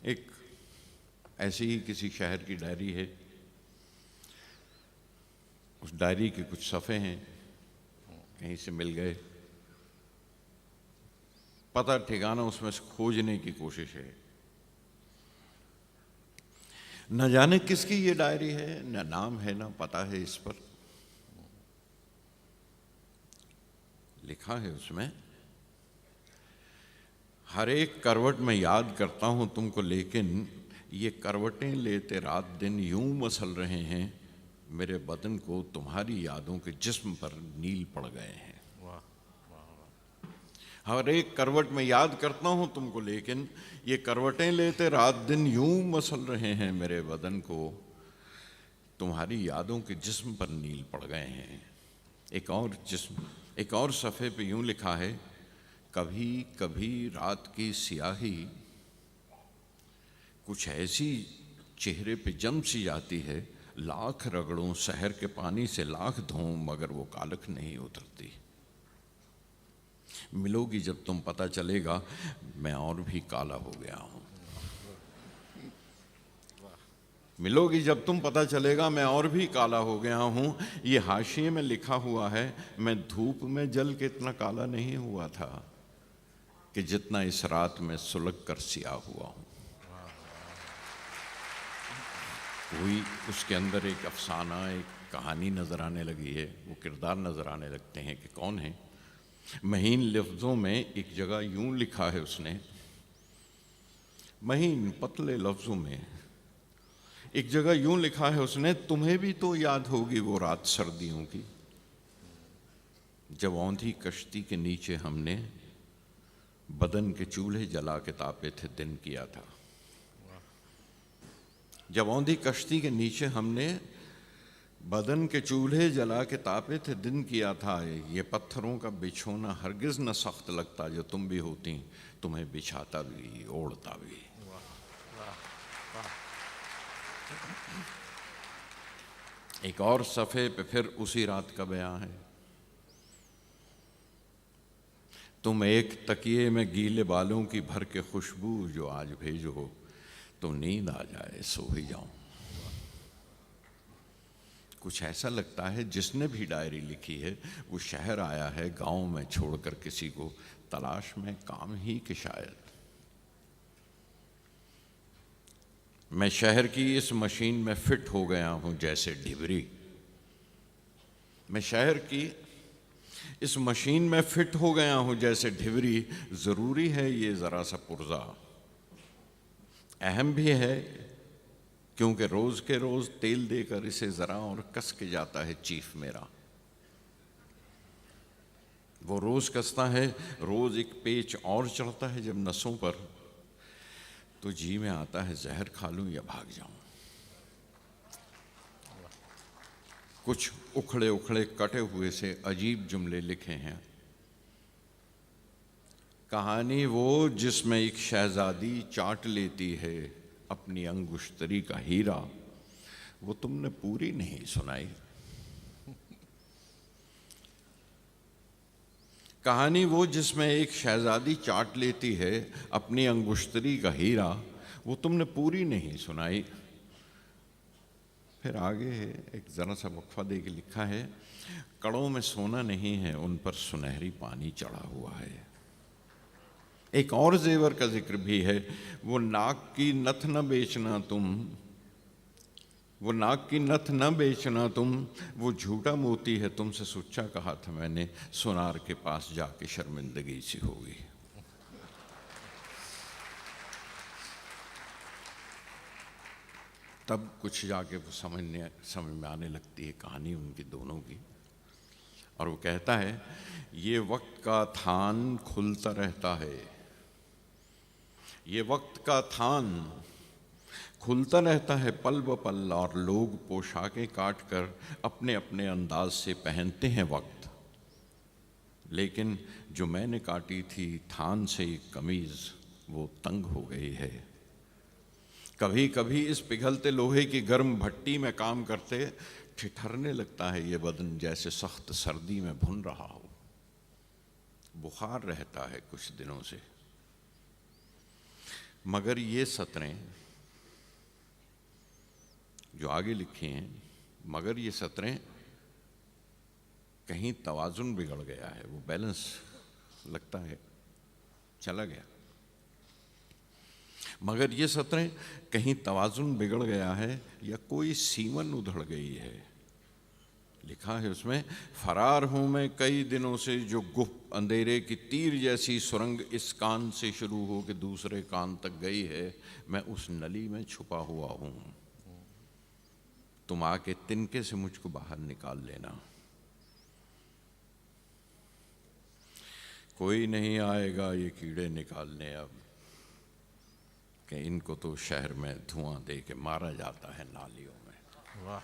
एक ऐसी ही किसी शहर की डायरी है। उस डायरी के कुछ सफ़े हैं, कहीं से मिल गए, पता ठिकाना उसमें से खोजने की कोशिश है। न जाने किसकी ये डायरी है, न नाम है न पता है इस पर। लिखा है उसमें, हर एक करवट में याद करता हूं तुमको, लेकिन ये करवटें लेते रात दिन यूं मसल रहे हैं मेरे बदन को, तुम्हारी यादों के जिस्म पर नील पड़ गए हैं। हर एक करवट में याद करता हूं तुमको, लेकिन ये करवटें लेते रात दिन यूं मसल रहे हैं मेरे बदन को, तुम्हारी यादों के जिस्म पर नील पड़ गए हैं। एक और सफ़े पे यूं लिखा है, कभी कभी रात की सियाही कुछ ऐसी चेहरे पे जम सी जाती है, लाख रगड़ों शहर के पानी से लाख धोऊं मगर वो कालख नहीं उतरती। मिलोगी जब तुम पता चलेगा मैं और भी काला हो गया हूं। मिलोगी जब तुम पता चलेगा मैं और भी काला हो गया हूं। ये हाशिए में लिखा हुआ है, मैं धूप में जल के इतना काला नहीं हुआ था कि जितना इस रात में सुलग कर सिया हुआ हूं। कोई उसके अंदर एक अफसाना, एक कहानी नजर आने लगी है, वो किरदार नजर आने लगते हैं कि कौन है। महीन लफ्ज़ों में एक जगह यूं लिखा है उसने, महीन पतले लफ्ज़ों में एक जगह यूं लिखा है उसने, तुम्हें भी तो याद होगी वो रात सर्दियों की, जब औंधी कश्ती के नीचे हमने बदन के चूल्हे जला के तापे थे दिन किया था। जब औंधी कश्ती के नीचे हमने बदन के चूल्हे जला के तापे थे दिन किया था। ये पत्थरों का बिछोना हरगिज न सख्त लगता, जो तुम भी होती तुम्हें बिछाता भी ओढ़ता भी। एक और सफ़े पे फिर उसी रात का बयां है, तुम एक तकिए में गीले बालों की भर के खुशबू जो आज भेजो, तो नींद आ जाए सो ही जाऊं। कुछ ऐसा लगता है जिसने भी डायरी लिखी है वो शहर आया है गांव में छोड़कर किसी को, तलाश में काम ही के शायद। मैं शहर की इस मशीन में फिट हो गया हूं जैसे डिबरी। मैं शहर की इस मशीन में फिट हो गया हूं जैसे ढिबरी। जरूरी है ये जरा सा पुर्जा, अहम भी है क्योंकि रोज के रोज तेल देकर इसे जरा और कस के जाता है चीफ मेरा। वो रोज कसता है, रोज एक पेच और चढ़ता है जब नसों पर, तो जी में आता है जहर खा लूं या भाग जाऊं। कुछ उखड़े उखड़े कटे हुए से अजीब जुमले लिखे हैं, कहानी वो जिसमें एक शहजादी चाट लेती है अपनी अंगुश्तरी का हीरा, वो तुमने पूरी नहीं सुनाई। कहानी वो जिसमें एक शहजादी चाट लेती है अपनी अंगुश्तरी का हीरा, वो तुमने पूरी नहीं सुनाई। फिर आगे है एक जरा सा वक्फा दे के लिखा है, कड़ों में सोना नहीं है उन पर सुनहरी पानी चढ़ा हुआ है। एक और जेवर का जिक्र भी है, वो नाक की नथ न बेचना तुम, वो नाक की नथ न बेचना तुम, वो झूठा मोती है तुमसे सुच्चा कहा था मैंने, सोनार के पास जाके शर्मिंदगी सी होगी। तब कुछ जाके वो समझ में आने लगती है कहानी उनकी दोनों की। और वो कहता है, ये वक्त का थान खुलता रहता है, ये वक्त का थान खुलता रहता है पल ब पल, और लोग पोशाकें काट कर अपने अपने अंदाज से पहनते हैं वक्त, लेकिन जो मैंने काटी थी थान से एक कमीज वो तंग हो गई है। कभी कभी इस पिघलते लोहे की गर्म भट्टी में काम करते ठिठरने लगता है ये बदन, जैसे सख्त सर्दी में भुन रहा हो। बुखार रहता है कुछ दिनों से। मगर ये सतरें जो आगे लिखी हैं, मगर ये सतरें कहीं तवाजुन बिगड़ गया है, वो बैलेंस लगता है चला गया। मगर ये सतरें कहीं तवाजुन बिगड़ गया है या कोई सीमन उधड़ गई है। लिखा है उसमें, फरार हूं मैं कई दिनों से, जो गुप्त अंधेरे की तीर जैसी सुरंग इस कान से शुरू हो के दूसरे कान तक गई है, मैं उस नली में छुपा हुआ हूं। तुम आके तिनके से मुझको बाहर निकाल लेना। कोई नहीं आएगा ये कीड़े निकालने अब, कि इनको तो शहर में धुआं दे के मारा जाता है नालियों में। वाह।